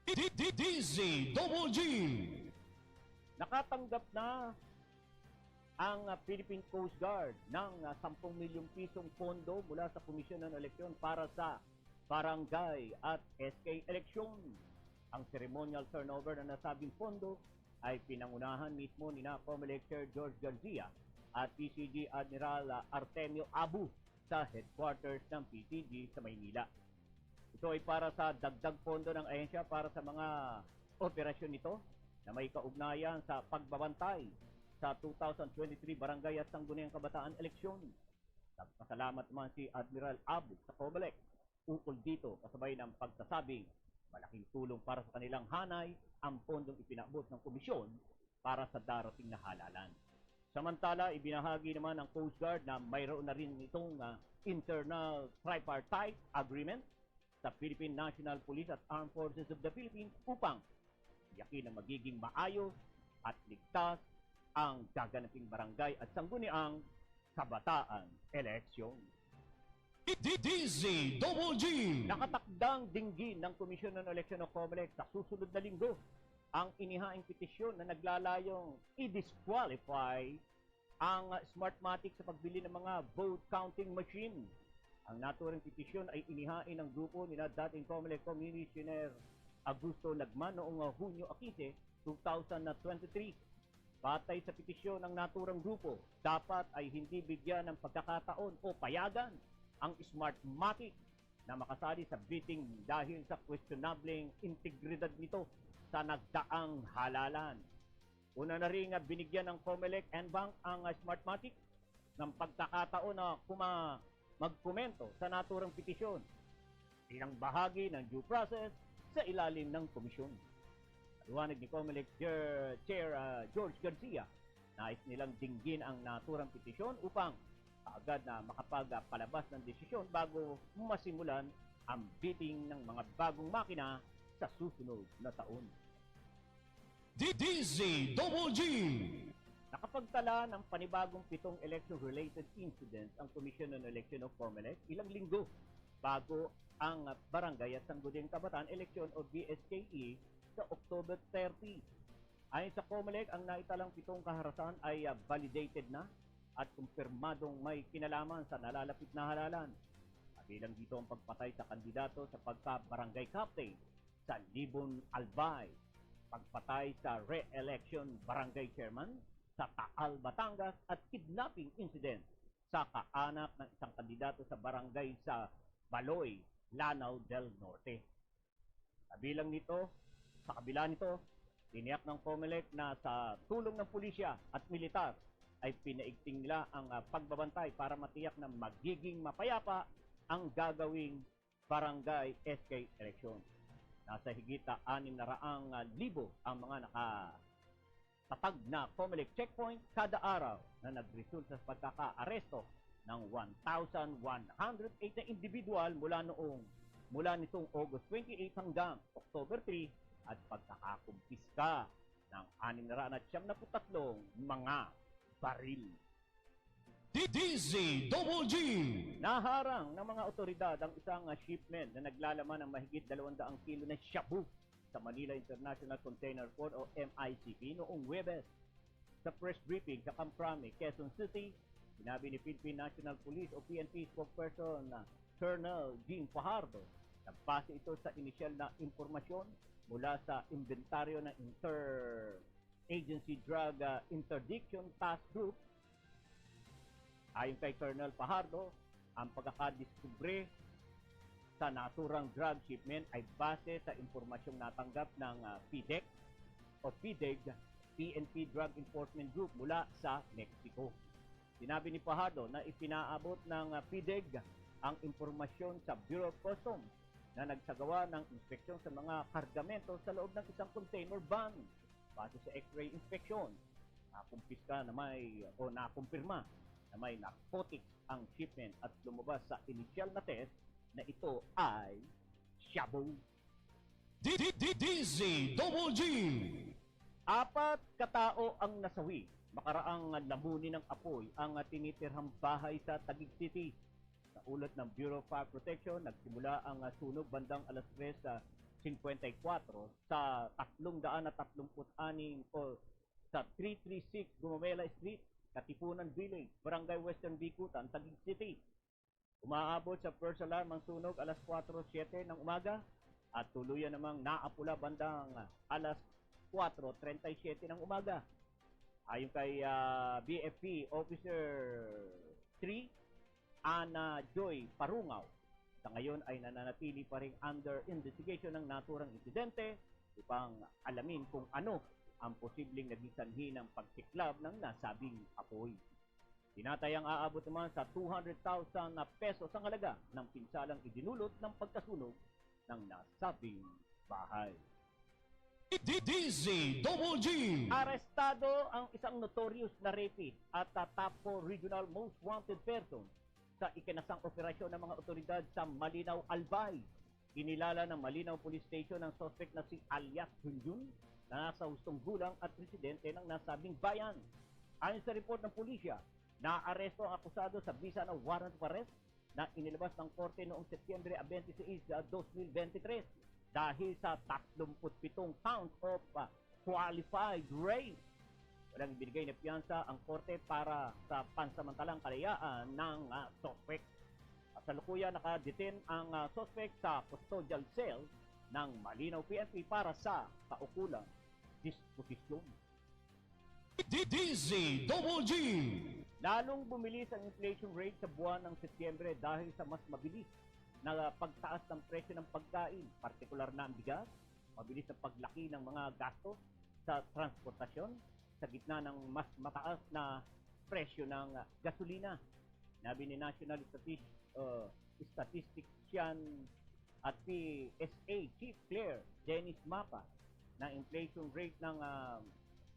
DZWG. Nakatanggap na ang Philippine Coast Guard ng 10 milyong pisong pondo mula sa Komisyon ng Eleksyon para sa barangay at SK eleksyon. Ang ceremonial turnover na nasabing pondo ay pinangunahan mismo ni Comelec Chair George Garcia at PCG Admiral Artemio Abu sa headquarters ng PCG sa Maynila. Ito ay para sa dagdag pondo ng ahensya para sa mga operasyon nito na may kaugnayan sa pagbabantay sa 2023 Barangay at Sangguniang Kabataan eleksyon. Nagpasalamat naman si Admiral Abu sa Comelec ukol dito kasabay ng pagsasabing Malaking tulong para sa kanilang hanay ang pondong ipinabot ng komisyon para sa darating na halalan. Samantala, ibinahagi naman ng Coast Guard na mayroon na rin itong internal tripartite agreement sa Philippine National Police at Armed Forces of the Philippines upang yakin na magiging maayos at ligtas ang gaganaping barangay at sangguniang kabataan eleksyon. DZGG. Nakatakdang dinggin ng Komisyon ng Eleksyon o COMELEC sa susunod na linggo ang inihaing petisyon na naglalayong i-disqualify ang Smartmatic sa pagbili ng mga vote counting machine. Ang naturang petisyon ay inihain ng grupo ni dating COMELEC Commissioner Augusto Lagman noong Hunyo 15, 2023. Batay sa petisyon ng naturang grupo, dapat ay hindi bigyan ng pagkakataon o payagan ang Smartmatic na makasali sa bidding dahil sa questionableng integridad nito sa nagdaang halalan. Una na rin binigyan ng COMELEC and Bank ang Smartmatic ng pagkakataon na magkomento sa naturang petisyon bilang bahagi ng due process sa ilalim ng komisyon. Liwanag ni COMELEC Chair George Garcia, nais nilang dinggin ang naturang petisyon upang agad na makapagpalabas ng desisyon bago masimulan ang bidding ng mga bagong makina sa susunod na taon. DZGG. Nakapagtala ng panibagong 7 election-related incidents ang Commission on Election of COMELEC ilang linggo bago ang Barangay at Sangguniang Kabataan Eleksyon o BSKE sa October 30. Ayon sa COMELEC, ang naitalang 7 kaharasan ay validated na at kumpirmadong may kinalaman sa nalalapit na halalan. Kabilang dito ang pagpatay sa kandidato sa pagka-barangay captain sa Libon Albay, pagpatay sa re-election barangay chairman sa Taal, Batangas at kidnapping incident sa kaanak ng isang kandidato sa barangay sa Baloy, Lanao del Norte. Sa kabila nito, tiniyak ng COMELEC na sa tulong ng pulisya at militar ay pinaigting nila ang pagbabantay para matiyak na magiging mapayapa ang gagawing barangay SK election. Nasa higit 600,000 ang mga nakatatag na COMELEC checkpoint kada araw na nagresulta sa pagkaka-aresto ng 1,108 na individual mula nitong August 28 hanggang October 3 at pagkakakumpiska ng 673 mga baril. DZGG. Naharang ng mga otoridad ang isang shipment na naglalaman ng mahigit 200 kilo na shabu sa Manila International Container Port o MICP noong Huwebes. Sa press briefing sa Camprame, Quezon City, sinabi ni Philippine National Police o PNP spokesperson na Colonel Jean Fajardo na base ito sa inisyal na impormasyon mula sa inventaryo ng Inter-Agency Drug Interdiction Task Group. Ayon kay Colonel Fajardo, ang pagkakadiskubre sa naturang drug shipment ay base sa impormasyong natanggap ng PDEC o PDEG, PNP Drug Enforcement Group mula sa Mexico. Sinabi ni Fajardo na ipinaabot ng PDEG ang impormasyon sa Bureau of Customs na nagsagawa ng inspeksyon sa mga kargamento sa loob ng isang container van. Base sa X-ray inspection, nakumpiska na nakumpirma na may narcotics ang shipment at lumabas sa initial na test na ito ay shabu. DZGG. 4 katao ang nasawi makaraang lamunin ng apoy ang tinitirhang bahay sa Taguig City. Sa ulat ng Bureau of Fire Protection, nagsimula ang sunog bandang alas 3:54 sa 336 o sa 336 Gumamela Street, Katipunan Village, Barangay Western Bikutan, Taguig City. Umaabot sa first alarm ang sunog alas 4:07 ng umaga at tuluyan namang naapula bandang alas 4:37 ng umaga. Ayon kay BFP Officer 3, Ana Joy Parungaw, sa ngayon ay nananatili pa rin under investigation ng naturang insidente upang alamin kung ano ang posibleng naging sanhi ng pagsiklab ng nasabing apoy. Tinatayang aabot naman sa 200,000 pesos ang halaga ng pinsalang idinulot ng pagkasunog ng nasabing bahay. DZGG. Arestado ang isang notorious na rapist at top 4 regional most wanted person sa ikinasang operasyon ng mga otoridad sa Malinaw, Albay. Kinilala ng Malinaw Police Station ang suspect na si Alias Junjun na nasa hustong gulang at presidente ng nasabing bayan. Ayon sa report ng pulisya, naaresto ang akusado sa bisa ng warrant of arrest na inilabas ng korte noong Setyembre 26, 2023 dahil sa 37 counts of qualified rape. Walang ibinigay na piyansa ang korte para sa pansamantalang kalayaan ng suspect. Sa lukuyan, nakadetain ang suspect sa custodial cell ng Malinaw PNP para sa kaukulang disposisyon. DZGG. Lalong bumilis ang inflation rate sa buwan ng Setyembre dahil sa mas mabilis na pagtaas ng presyo ng pagkain, partikular na ang bigas, mabilis na paglaki ng mga gastos sa transportasyon sa gitna ng mas mataas na presyo ng gasolina. Nabi ni National Statistician at PSA Chief Claire Dennis Mapa na inflation rate ng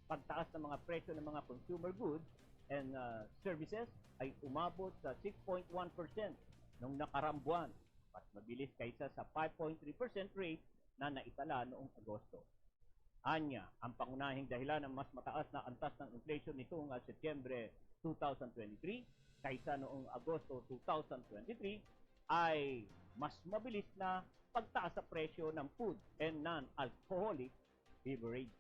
pagtaas ng mga presyo ng mga consumer goods and services ay umabot sa 6.1% noong nakaraang buwan. Mas mabilis kaysa sa 5.3% rate na naitala noong Agosto. Anya, ang pangunahing dahilan ng mas mataas na antas ng inflation nitong Setyembre 2023 kaysa noong Agosto 2023 ay mas mabilis na pagtaas sa presyo ng food and non-alcoholic beverage.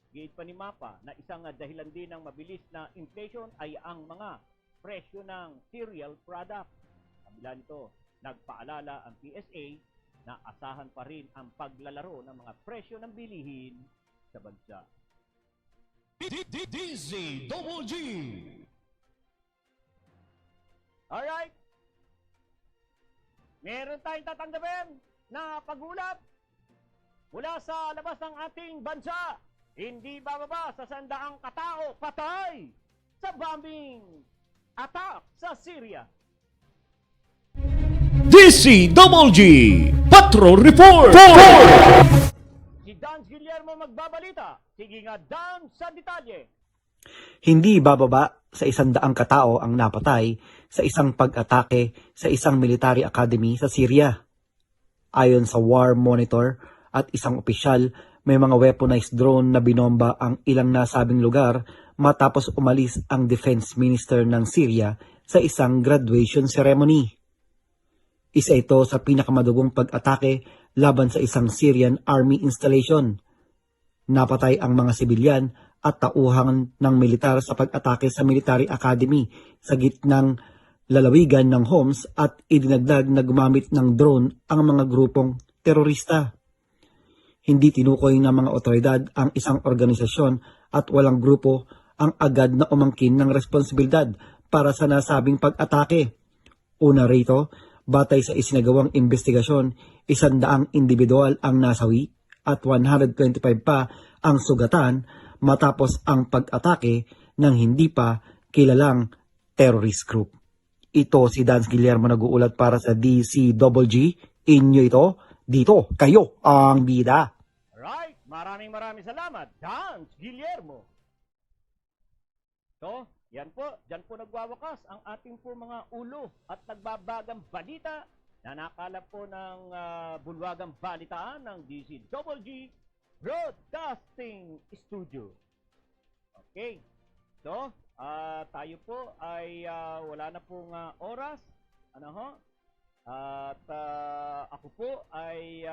Giit pa ni Mapa na isang dahilan din ng mabilis na inflation ay ang mga presyo ng cereal product. Kabila nito, nagpaalala ang PSA na asahan pa rin ang paglalaro ng mga presyo ng bilihin sa bansa. DZGG. Alright. Meron tayong tatanggapin na pagulat mula sa labas ng ating bansa. Hindi bababa sa 100 katao patay sa bombing attack sa Syria. DZGG. Patrol Report. Si Dan Guillermo magbabalita. Sige nga, Dan, sa detalye. Hindi bababa sa 100 katao ang napatay sa isang pag-atake sa isang military academy sa Syria. Ayon sa War Monitor at isang opisyal, may mga weaponized drone na binomba ang ilang nasabing lugar matapos umalis ang defense minister ng Syria sa isang graduation ceremony. Isa ito sa pinakamadugong pag-atake laban sa isang Syrian army installation. Napatay ang mga sibilyan at tauhan ng militar sa pag-atake sa military academy sa gitnang lalawigan ng Homs at idinagdag na gumamit ng drone ang mga grupong terorista. Hindi tinukoy ng mga otoridad ang isang organisasyon at walang grupo ang agad na umangkin ng responsibilidad para sa nasabing pag-atake. Una rito, batay sa isinagawang investigasyon, 100 individual ang nasawi at 125 pa ang sugatan matapos ang pag-atake ng hindi pa kilalang terrorist group. Ito si Dan Guillermo nag-uulat para sa DZGG. Inyo ito, dito, kayo ang bida. Alright, maraming salamat, Dan Guillermo. So, yan po, dyan po nagwawakas ang ating po mga ulo at nagbabagang balita na nakalap po ng bulwagang balitaan ng DZGG Broadcasting Studio. Okay, so, tayo po ay wala na pong oras. At ako po ay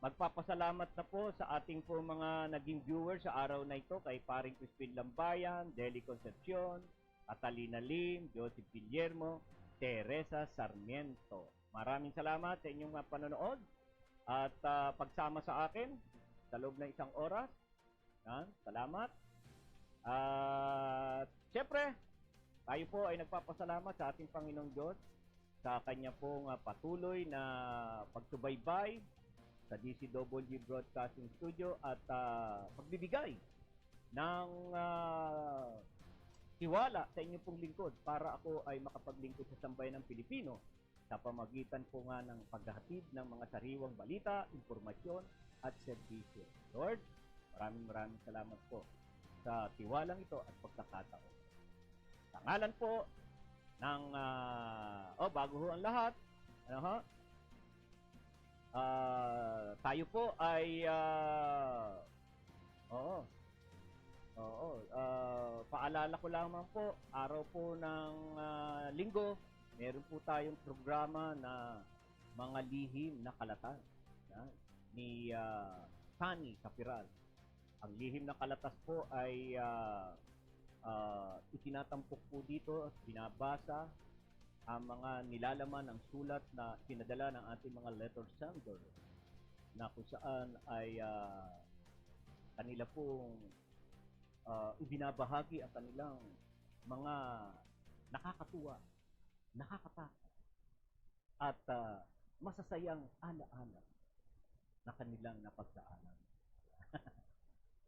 magpapasalamat na po sa ating po mga naging viewers sa araw na ito kay Paring Crispin Lambayan, Deli Concepcion, Catalina Lim, Joseph Guillermo, Teresa Sarmiento. Maraming salamat sa inyong panonood at pagsama sa akin sa loob ng isang oras. Salamat. At siyempre, tayo po ay nagpapasalamat sa ating Panginoong Diyos sa kanya pong patuloy na pagsubaybay sa DZGG Broadcasting Studio at pagbibigay ng tiwala sa inyong pong lingkod para ako ay makapaglingkod sa sambayan ng Pilipino sa pamagitan po nga ng paghahatid ng mga sariwang balita, impormasyon at serbisyo. Lord, maraming salamat po sa tiwalang ito at pagkakataon. Sa ngalan po ng, bago ho ang lahat, tayo po ay, paalala ko lamang po, araw po ng linggo, meron po tayong programa na mga lihim na kalatan ni Tani Capiral. Ang lihim na kalatas po ay itinatampok po dito at binabasa ang mga nilalaman ng sulat na pinadala ng ating mga letter sender na kung saan ay kanila pong ibinabahagi ang kanilang mga nakakatuwa, nakakatakot at masasayang alaala na kanilang napagdaanan.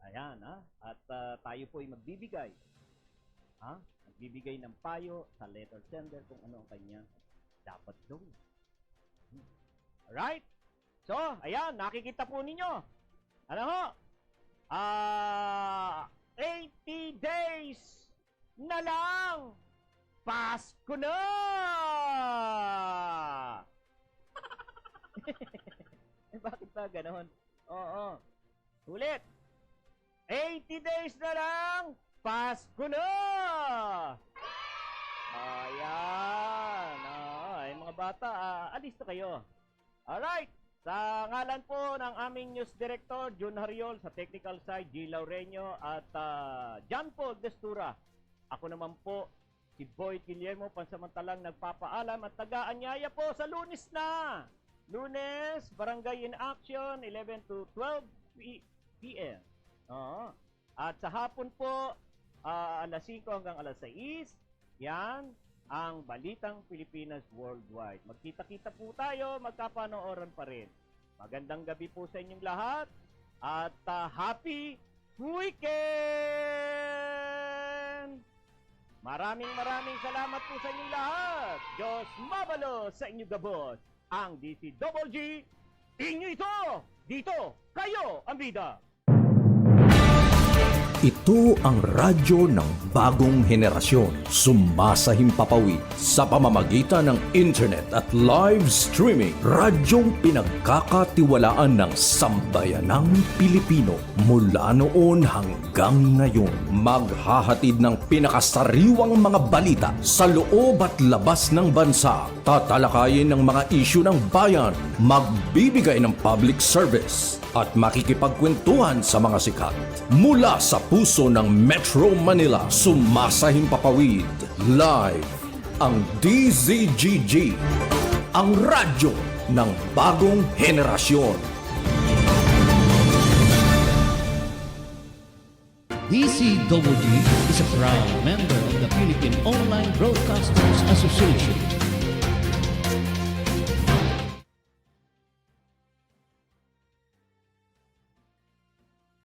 Ayan, at tayo po ay magbibigay ng payo sa letter sender kung ano ang kanyang dapat gawin. Alright? So, ayan, nakikita po ninyo. Ano ho? 80 days na lang. Pasko na! Bakit ba ganon? Oo. Ulit. 80 days na lang. Pasko na! Ayan. Ay, mga bata, alis na kayo. Alright. Sa ngalan po ng aming news director, Jun Hariol, sa technical side, G. Laureño, at John Paul Destura. Ako naman po, si Boyd Guillermo, pansamantalang nagpapaalam at taga-anyaya po sa Lunes na. Lunes, Barangay in Action, 11 to 12 p.m. At sa hapon po, alas 5 hanggang alas 6, yan ang Balitang Pilipinas Worldwide. Magkita-kita po tayo, magkapanooran pa rin. Magandang gabi po sa inyong lahat at happy weekend! Maraming salamat po sa inyong lahat. Diyos mabalo sa inyong gabos. Ang DCGG, inyo ito! Dito, kayo ang bida! Ito ang radyo ng bagong henerasyon. Sumasahimpapawid sa pamamagitan ng internet at live streaming. Radyong pinagkakatiwalaan ng sambayanang Pilipino. Mula noon hanggang ngayon, maghahatid ng pinakasariwang mga balita sa loob at labas ng bansa. Tatalakayin ng mga isyu ng bayan. Magbibigay ng public service at makikipagkwentuhan sa mga sikat. Mula sa puso ng Metro Manila, sumasahimpapawid live ang DZGG, ang radyo ng bagong henerasyon. DCWG is a proud member of the Philippine Online Broadcasters Association.